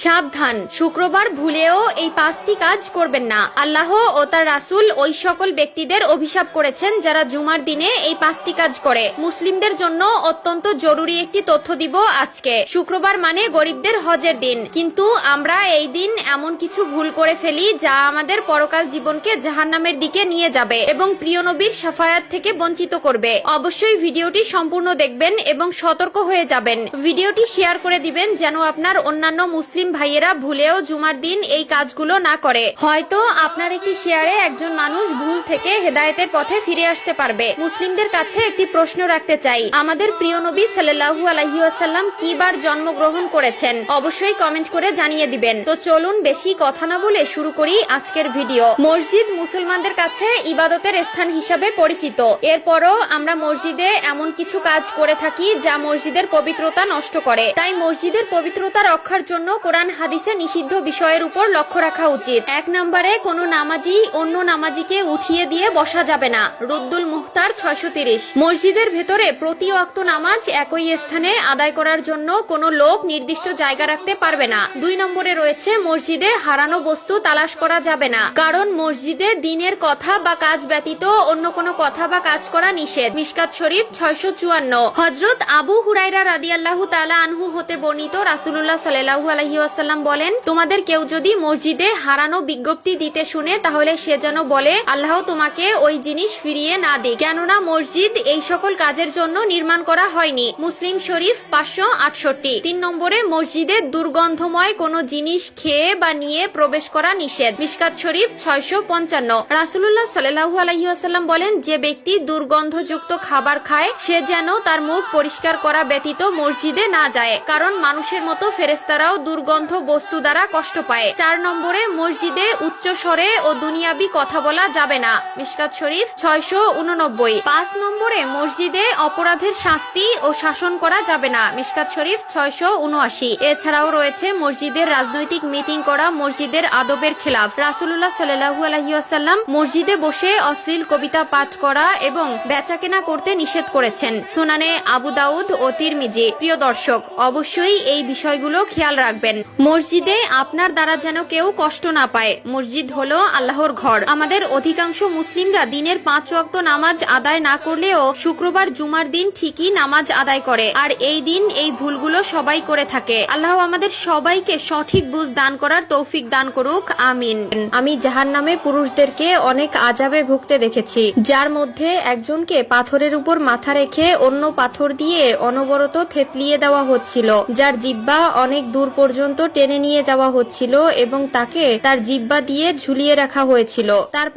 সাবধান, শুক্রবার ভুলেও এই 5টি কাজ করবেন না। আল্লাহ ও তার রাসূল ওই সকল ব্যক্তিদের অভিশাপ করেছেন যারা জুমার দিনে এই 5টি কাজ করে। মুসলিমদের জন্য অত্যন্ত জরুরি একটি তথ্য দিব আজকে। শুক্রবার মানে গরিবদের হজের দিন, কিন্তু আমরা এই দিন এমন কিছু ভুল করে ফেলি যা আমাদের পরকাল জীবনকে জাহান্নামের দিকে নিয়ে যাবে এবং প্রিয় নবীর শাফায়াত থেকে বঞ্চিত করবে। অবশ্যই ভিডিওটি সম্পূর্ণ দেখবেন এবং সতর্ক হয়ে যাবেন। ভিডিওটি শেয়ার করে দিবেন যেন আপনার অন্যান্য মুসলিম ভাইয়েরা ভুলেও জুমার দিন এই কাজগুলো না করে। হয়তো আপনার একটি শেয়ারে একজন মানুষ ভুল থেকে হেদায়েতের পথে ফিরে আসতে পারবে। মুসলিমদের কাছে একটি প্রশ্ন রাখতে চাই, আমাদের প্রিয় নবী সাল্লাল্লাহু আলাইহি ওয়াসাল্লাম কি বার জন্মগ্রহণ করেছেন? অবশ্যই কমেন্ট করে জানিয়ে দিবেন। তো চলুন বেশি কথা না বলে শুরু করি আজকের ভিডিও। মসজিদ মুসলমানদের কাছে ইবাদতের স্থান হিসাবে পরিচিত। এরপরও আমরা মসজিদে এমন কিছু কাজ করে থাকি যা মসজিদের পবিত্রতা নষ্ট করে। তাই মসজিদের পবিত্রতা রক্ষার জন্য কোরআন হাদিসে নিষিদ্ধ বিষয়ের উপর লক্ষ্য রাখা উচিত। 1 নম্বরে কোনো নামাজি অন্য নামাজিকে উঠিয়ে দিয়ে বসা যাবে না। রুদ্দুল মুখতার 630। মসজিদের ভেতরে প্রতি ওয়াক্ত নামাজ একই স্থানে আদায় করার জন্য কোনো লোক নির্দিষ্ট জায়গা রাখতে পারবে না। 2 নম্বরে রয়েছে মসজিদে হারানো বস্তু তালাশ করা যাবে না, কারণ মসজিদে দ্বীনের কথা বা কাজ ব্যতীত অন্য কোনো কথা বা কাজ করা নিষেধ। মিশকাত শরীফ 654। হযরত আবু হুরায়রা রাদিয়াল্লাহু তাআলা আনহু হতে বর্ণিত, রাসূলুল্লাহ সাল্লাল্লাহু আলাইহি ওয়াসাল্লাম বলেন, তোমাদের কেউ যদি মসজিদে হারানো বিজ্ঞপ্তি দিতে শুনে তাহলে সে যেন বলে, আল্লাহ তোমাকে ওই জিনিস ফিরিয়ে না দিক, কেননা মসজিদ এই সকল কাজের জন্য নির্মাণ করা হয়নি। মুসলিম শরীফ 568। 3 নম্বরে মসজিদে দুর্গন্ধময় কোনো জিনিস খেয়ে বা নিয়ে প্রবেশ করা নিষেধ। মিশকাত শরীফ 655। রাসূলুল্লাহ সাল্লাল্লাহু আলাইহি ওয়াসাল্লাম বলেন, যে ব্যক্তি দুর্গন্ধযুক্ত খাবার খায় সে যেন তার মুখ পরিষ্কার করা ব্যতীত মসজিদে না যায়, কারণ মানুষের মতো ফেরেশতারাও দুর্গন্ধ বস্তু দ্বারা কষ্ট পায়। 4 নম্বরে মসজিদে উচ্চ স্বরে ও দুনিয়াবি কথা বলা যাবে না। মিশকাত শরীফ 689। 5 নম্বরে মসজিদে অপরাধের শাস্তি ও শাসন করা যাবে না। মিশকাত শরীফ 679। এছাড়াও রয়েছে মসজিদের রাজনৈতিক মিটিং করা মসজিদের আদবের খেলাফ। রাসূলুল্লাহ সাল্লাল্লাহু আলাইহি ওয়াসাল্লাম মসজিদে বসে অশ্লীল কবিতা পাঠ করা এবং বেচাকেনা করতে নিষেধ করেছেন। সুনানে আবু দাউদ ও তিরমিজি। প্রিয় দর্শক, অবশ্যই এই বিষয়গুলো খেয়াল রাখবেন। মসজিদে আপনার দ্বারা যেন কেউ কষ্ট না পায়। মসজিদ হলো আল্লাহর ঘর। আমাদের অধিকাংশ মুসলিমরা দিনের 5 ওয়াক্ত নামাজ আদায় না করলেও শুক্রবার জুমার দিন ঠিকই নামাজ আদায় করে, আর এই দিন এই ভুলগুলো সবাই করে থাকে। আল্লাহ আমাদের সবাইকে সঠিক বুঝ দান করার তৌফিক দান করুক, আমিন। আমি জাহান্নামে পুরুষদেরকে অনেক আযাবে ভুগতে দেখেছি, যার মধ্যে একজনকে পাথরের উপর মাথা রেখে অন্য পাথর দিয়ে অনবরত থেতলিয়ে দেওয়া হচ্ছিল, যার জিহ্বা অনেক দূর পর্যন্ত টেনে নিয়ে যাওয়া হচ্ছিল এবং তাকে তার জিহ্বা দিয়ে ঝুলিয়ে রাখা হয়েছিল। তার